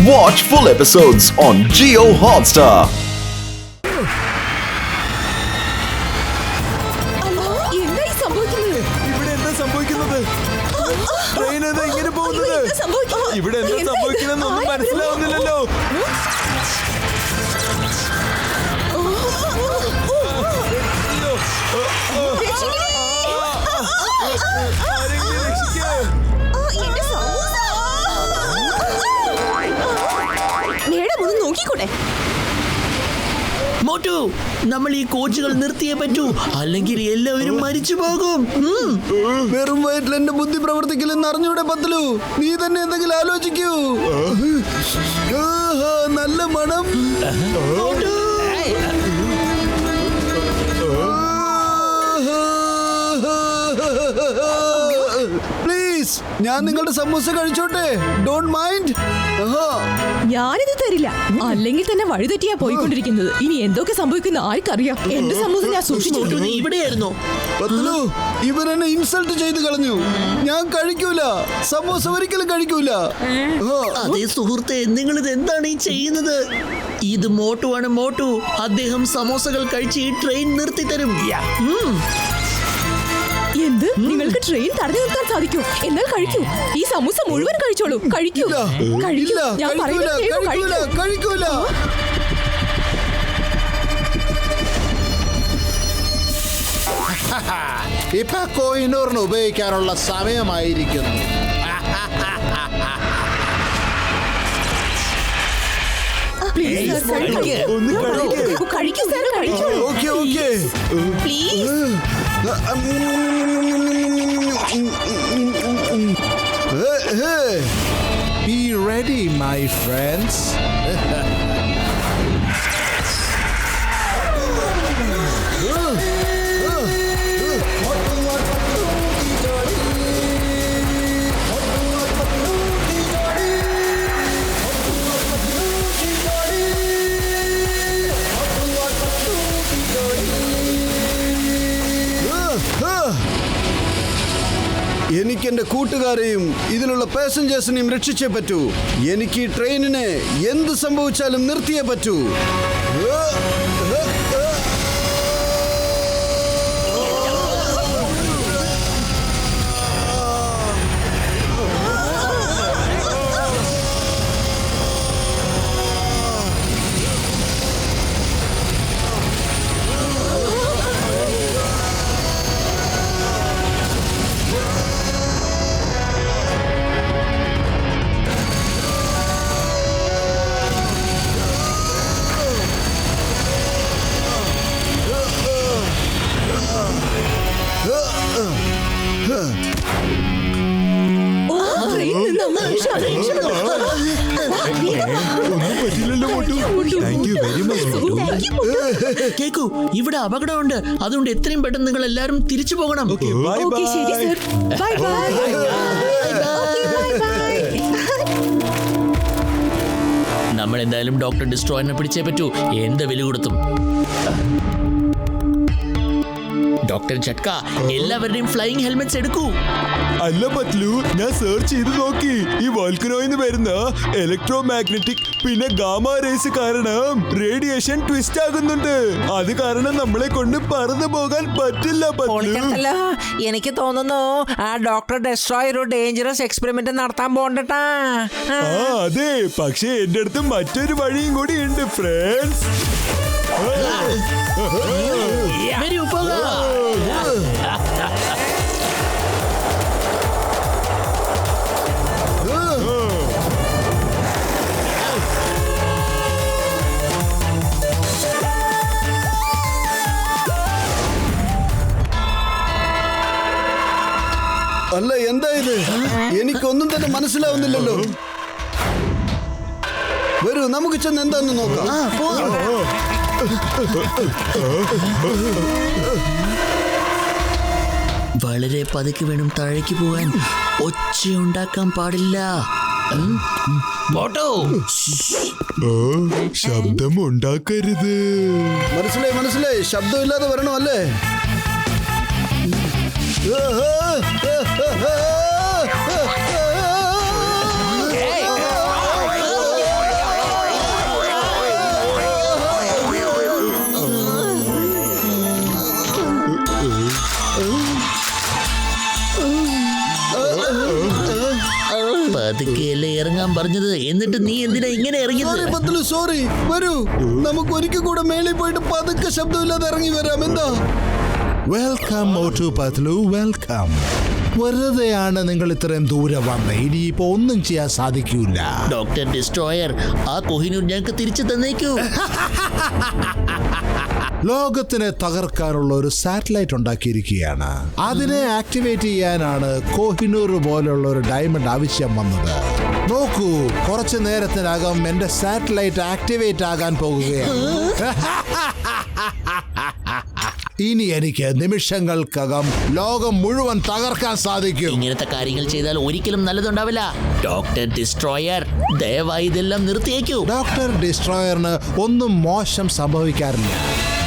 Watch full episodes on Jio Hotstar. ഇവിടെ എന്താ സംഭവിക്കുന്നൊന്നും മനസ്സിലാവുന്നില്ലല്ലോ. നോക്കിക്കൂടെ മോട്ടു, നമ്മൾ ഈ കോച്ചുകൾ നിർത്തിയേ പറ്റൂ, അല്ലെങ്കിൽ എല്ലാവരും മരിച്ചു പോകും. വെറും വയറ്റിൽ എന്റെ ബുദ്ധി പ്രവർത്തിക്കില്ലെന്ന് അറിഞ്ഞൂടെ പത്തലു? നീ തന്നെ എന്തെങ്കിലും ആലോചിക്കൂ. നല്ല മണം. പ്ലീസ്, ഞാൻ നിങ്ങളുടെ സമൂസ കഴിച്ചോട്ടെ. Don't mind. ഞാനിത് തരില്ല, അല്ലെങ്കിൽ തന്നെ വഴിതെറ്റിയാ പോയിക്കൊണ്ടിരിക്കുന്നത്. ഇനി എന്തൊക്കെ സംഭവിക്കുന്ന ആർക്കറിയാം. എന്റെ സമൂസ ഞാൻ സൂക്ഷിച്ചു. ഇവിടെയായിരുന്നു പത്തലു, ഇവൻ എന്നെ ഇൻസൾട്ട് ചെയ്ത് കളഞ്ഞു. ഞാൻ കഴിക്കൂല, സമൂസ ഒരിക്കലും കഴിക്കൂല. അതേ സുഹൃത്തെ, നിങ്ങൾ ഇത് എന്താണ് ഈ ചെയ്യുന്നത്? ഇത് മോട്ടുവാണ്. മോട്ടു, അദ്ദേഹം സമോസകൾ കഴിച്ച് ഈ ട്രെയിൻ നിർത്തി തരും. എന്ത്? നിങ്ങൾക്ക് ട്രെയിൻ തടഞ്ഞു നിർത്താൻ സാധിക്കൂ? എന്നാൽ കഴിക്കൂ. ഈ സമൂസ മുഴുവൻ കഴിച്ചോളൂ. കഴിക്കൂ, കഴിക്കൂ. ഞാൻ പറയുന്നത് കഴിക്കൂല. ഇപ്പൊ കോഹിനൂറിന് ഉപയോഗിക്കാനുള്ള സമയമായിരിക്കുന്നു. കഴിക്കൂ സാർ, കഴിച്ചോളൂ. Okay. Please. Be ready, my friends. എനിക്ക് എന്റെ കൂട്ടുകാരെയും ഇതിലുള്ള പാസഞ്ചേഴ്സിനെയും രക്ഷിച്ചേ പറ്റൂ. എനിക്ക് ഈ ട്രെയിനിനെ എന്ത് സംഭവിച്ചാലും നിർത്തിയേ പറ്റൂ. കേക്കൂ, ഇവിടെ അപകടമുണ്ട്. അതുകൊണ്ട് എത്രയും പെട്ടെന്ന് നിങ്ങൾ എല്ലാവരും തിരിച്ചു പോകണം. നമ്മൾ എന്തായാലും ഡോക്ടർ ഡിസ്ട്രോയിനെ പിടിച്ചേ പറ്റൂ, എന്ത് വില കൊടുത്തും. ഡോക്ടർ ചട്ക, എല്ലാവരുടെയും ഫ്ലൈയിങ് ഹെൽമെറ്റ്സ് എടുക്കൂ. അല്ല പത്ലു, ഞാൻ സെർച്ച് ചെയ്ത് നോക്കി. ഈ വോൾക്കനോയിന്ന് വരുന്ന ഇലക്ട്രോ മാഗ്നറ്റിക് പിന്നെ ഗാമ റേസ് കാരണം റേഡിയേഷൻ ട്വിസ്റ്റ് ആകുന്നുണ്ട്. അത് കാരണം നമ്മളെ കൊണ്ട് പറന്നു പോകാൻ പറ്റില്ല പത്ലു. എനിക്ക് തോന്നുന്നു ആ ഡോക്ടർ ഡെസ്ട്രോയ് ഒരു ഡേഞ്ചറസ് എക്സ്പെരിമെന്റ് നടത്താൻ പോണ്ടട്ടാ. അതെ, പക്ഷേ എന്റെ അടുത്ത് മറ്റൊരു വഴിയും കൂടി ഉണ്ട് ഫ്രണ്ട്സ്. വരൂ, പോകാം. അല്ല, എന്താ ഇത്? എനിക്കൊന്നും തന്നെ മനസ്സിലാവുന്നില്ലല്ലോ. വരൂ, നമുക്ക് ചെന്ന് എന്താന്ന് നോക്കാം. വളരെ പതുക്കെ വേണം താഴേക്ക് പോകാൻ. ഒച്ചയുണ്ടാക്കാൻ പാടില്ല. ശബ്ദം ഉണ്ടാക്കരുത്. മനസ്സിലായി. ശബ്ദമില്ലാതെ വരണോ അല്ലേ? നിന്നോടല്ലേ ഇറങ്ങാൻ പറഞ്ഞത്, എന്നിട്ട് നീ എന്തിനാ ഇങ്ങനെ ഇറങ്ങിയത്? Sorry Patlu, sorry. വരൂ, നമുക്ക് ഒരിക്കൽ കൂടെ മേളിൽ പോയിട്ട് പതുക്കെ ശബ്ദമില്ലാതെ ഇറങ്ങി വരാം. എന്താ? Welcome Motu Patlu, welcome. വെറുതെയാണ് നിങ്ങൾ ഇത്രയും ദൂരം വന്നത്. ഇനിയിപ്പോ ഒന്നും ചെയ്യാൻ സാധിക്കൂല. ഡോക്ടർ ഡിസ്ട്രോയർ, ആ കോഹിനൂർ ഞങ്ങൾക്ക് തിരിച്ചു തന്നേക്കൂ. ലോകത്തിനെ തകർക്കാനുള്ള ഒരു സാറ്റലൈറ്റ് ഉണ്ടാക്കിയിരിക്കുകയാണ്. അതിനെ ആക്ടിവേറ്റ് ചെയ്യാനാണ് കോഹിനൂർ പോലുള്ള ഒരു ഡയമണ്ട് ആവശ്യം വന്നത്. നോക്കൂ, കുറച്ചു നേരത്തിനകം എന്റെ സാറ്റലൈറ്റ് ആക്ടിവേറ്റ് ആകാൻ പോകുകയാണ്. ഇനി എനിക്ക് നിമിഷങ്ങൾക്കകം ലോകം മുഴുവൻ തകർക്കാൻ സാധിക്കും. ഇങ്ങനത്തെ കാര്യങ്ങൾ ചെയ്താൽ ഒരിക്കലും നല്ലതുണ്ടാവില്ല. ഡോക്ടർ ഡിസ്ട്രോയർ, ദയവായി ഇതെല്ലാം നിർത്തിയേക്കൂ. ഡോക്ടർ ഡിസ്ട്രോയറിന് ഒന്നും മോശം സംഭവിക്കാറില്ല.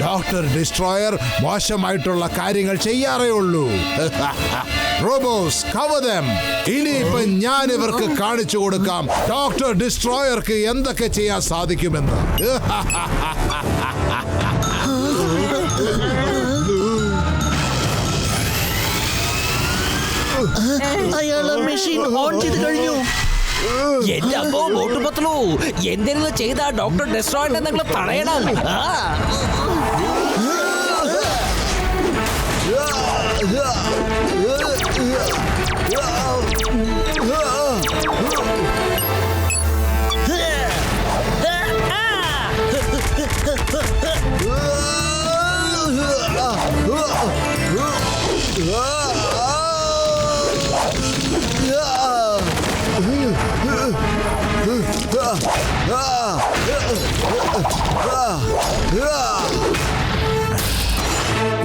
ഡോക്ടർ ഡിസ്ട്രോയർ മോശമായിട്ടുള്ള കാര്യങ്ങൾ ചെയ്യാറേ ഉള്ളൂ. റോബോസ്, cover them. ഇനിയിപ്പോ ഞാൻ ഇവർക്ക് കാണിച്ചു കൊടുക്കാം ഡോക്ടർ ഡിസ്ട്രോയർക്ക് എന്തൊക്കെ ചെയ്യാൻ സാധിക്കുമെന്ന്. അയാൾ മെഷീൻ ഓൺ ചെയ്ത് കഴിഞ്ഞു. എന്റെ അമ്മോ മോട്ടു പത്ലു, എന്തെങ്കിലും ചെയ്ത ഡോക്ടർ ഡെസ്ട്രോയിനെ നിങ്ങൾ തടയണം.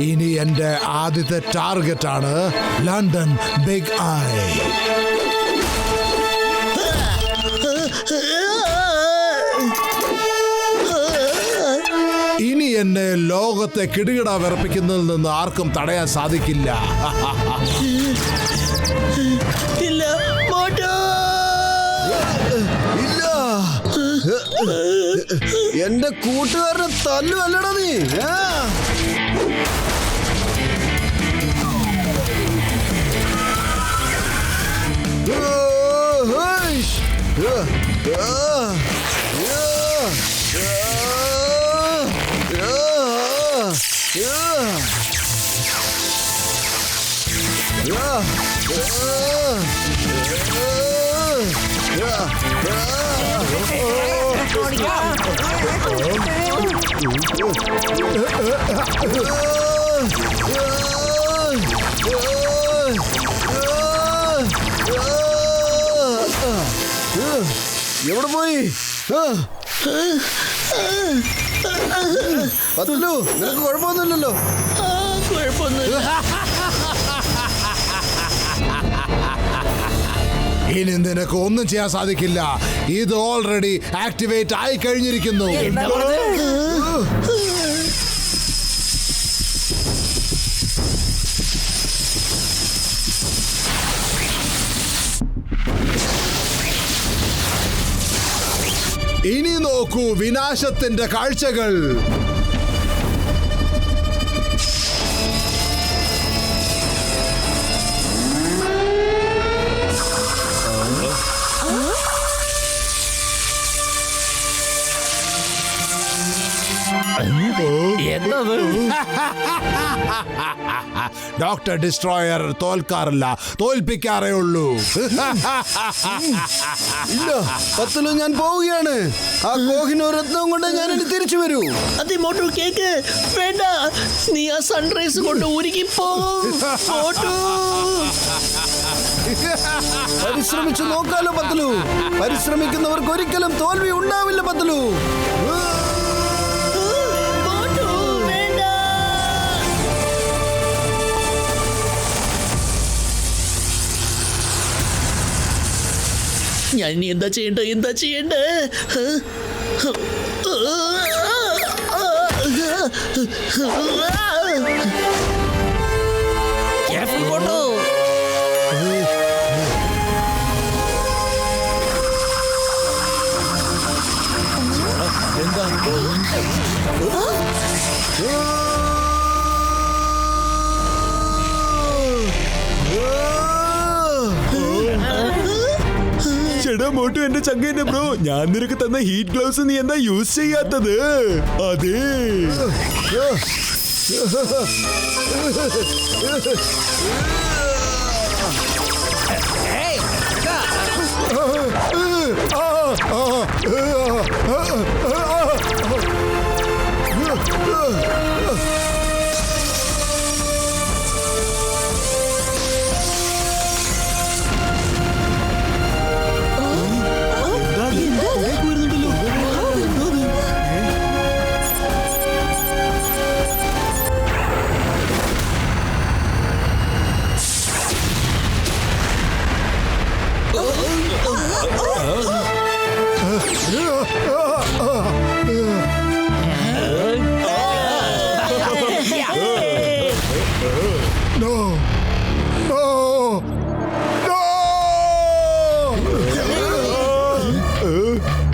ഇനി എന്റെ ആദ്യത്തെ ടാർഗറ്റ് ആണ് ലണ്ടൻ ബിഗ് ഐ. ഇനി എന്നെ ലോകത്തെ കിടുകിട വിറപ്പിക്കുന്നതിൽ നിന്ന് ആർക്കും തടയാൻ സാധിക്കില്ല. ഇല്ല, മോട്ടു. ഇല്ല, എന്റെ കൂട്ടുകാരനെ തല്ലുവല്ലടാ നീ. എവിടെ പോയി? പത്ലു, നിനക്ക് കുഴപ്പമൊന്നുമില്ലല്ലോ? കുഴപ്പമൊന്നുമില്ല. ഇനി നിനക്ക് ഒന്നും ചെയ്യാൻ സാധിക്കില്ല. ഇത് ഓൾറെഡി ആക്ടിവേറ്റ് ആയി കഴിഞ്ഞിരിക്കുന്നു. ഇനി നോക്കൂ വിനാശത്തിന്റെ കാഴ്ചകൾ. എന്നത് ഡോക്ടർ ഡിസ്ട്രോയർ തോൽക്കാറില്ല, തോൽപ്പിക്കാറേ ഉള്ളൂ. ഇല്ല പത്ലു, ഞാൻ പോവുകയാണ്. ആ കോഹിനൂർ രത്നം കൊണ്ട് ഞാൻ ഇനി തിരിച്ചു വരൂ. അതെ മോട്ടു, കേക്ക് വേണ്ട. നീ ആ സൺറൈസ് കൊണ്ട് ഉരുകിപ്പോ മോട്ടു. പരിശ്രമിച്ചു നോക്കാലോ പത്ലു. പരിശ്രമിക്കുന്നവർക്ക് ഒരിക്കലും തോൽവി ഉണ്ടാവില്ല പത്ലു. ഞാൻ ഇനി എന്താ ചെയ്യണ്ടേ? Careful, മോട്ടു. എടാ മോട്ടു എന്റെ ചങ്കന്റെ ബ്രോ, ഞാൻ നിനക്ക് തന്ന ഹീറ്റ് ഗ്ലൗസ് നീ എന്താ യൂസ് ചെയ്യാത്തത്? അതെ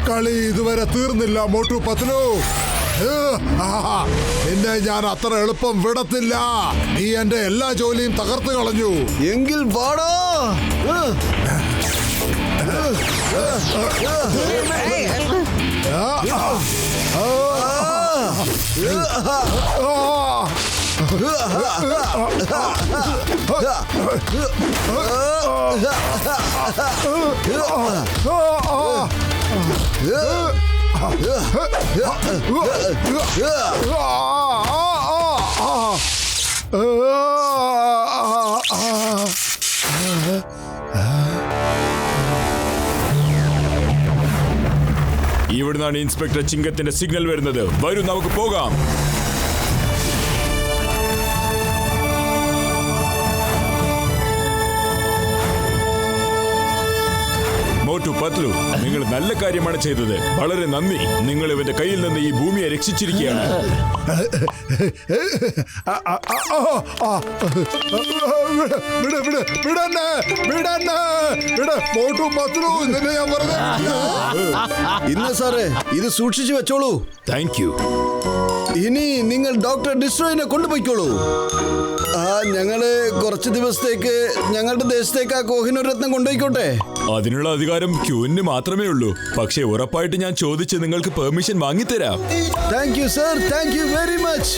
കളി ഇതുവരെ തീർന്നില്ല മോട്ടു പത്ലു. നിന്നെ ഞാൻ അത്ര എളുപ്പം വിടത്തില്ല. നീ എന്റെ എല്ലാ ജോലിയും തകർത്ത് കളഞ്ഞു. എങ്കിൽ വാടാ. ഇവിടുന്നാണ് ഇൻസ്പെക്ടർ ചിങ്കത്തിന്റെ സിഗ്നൽ വരുന്നത്. വരൂ നമുക്ക് പോകാം. മോട്ടു പത്ലു, നിങ്ങൾ നല്ല കാര്യമാണ് ചെയ്തത്. വളരെ നന്ദി. നിങ്ങൾ ഇവന്റെ കയ്യിൽ നിന്ന് ഈ ഭൂമിയെ രക്ഷിച്ചിരിക്കുകയാണ്. ഇന്ന് സാറേ ഇത് സൂക്ഷിച്ചു വെച്ചോളൂ. Thank you. ഇനി നിങ്ങൾ ഡോക്ടർ ഡിസ്ട്രോയിനെ കൊണ്ടുപോയിക്കോളൂ. ഞങ്ങള് കുറച്ച് ദിവസത്തേക്ക് ഞങ്ങളുടെ ദേശത്തേക്ക് ആ കോഹിനൂർ രത്നം കൊണ്ടുപോയിക്കോട്ടെ. അതിനുള്ള അധികാരം ക്യൂവിന് മാത്രമേ ഉള്ളൂ. പക്ഷേ ഉറപ്പായിട്ട് ഞാൻ ചോദിച്ച് നിങ്ങൾക്ക് പെർമിഷൻ വാങ്ങിത്തരാം. Thank you sir, thank you very much.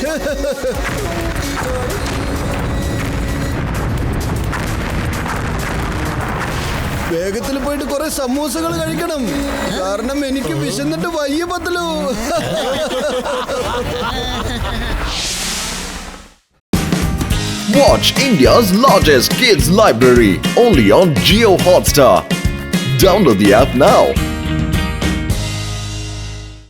വേഗത്തിൽ പോയിട്ട് കുറെ സമൂസകൾ കഴിക്കണം. കാരണം എനിക്ക് വിശന്നിട്ട് വയ്യ Patlu. Watch India's largest kids library only on Jio Hotstar. Download the app now.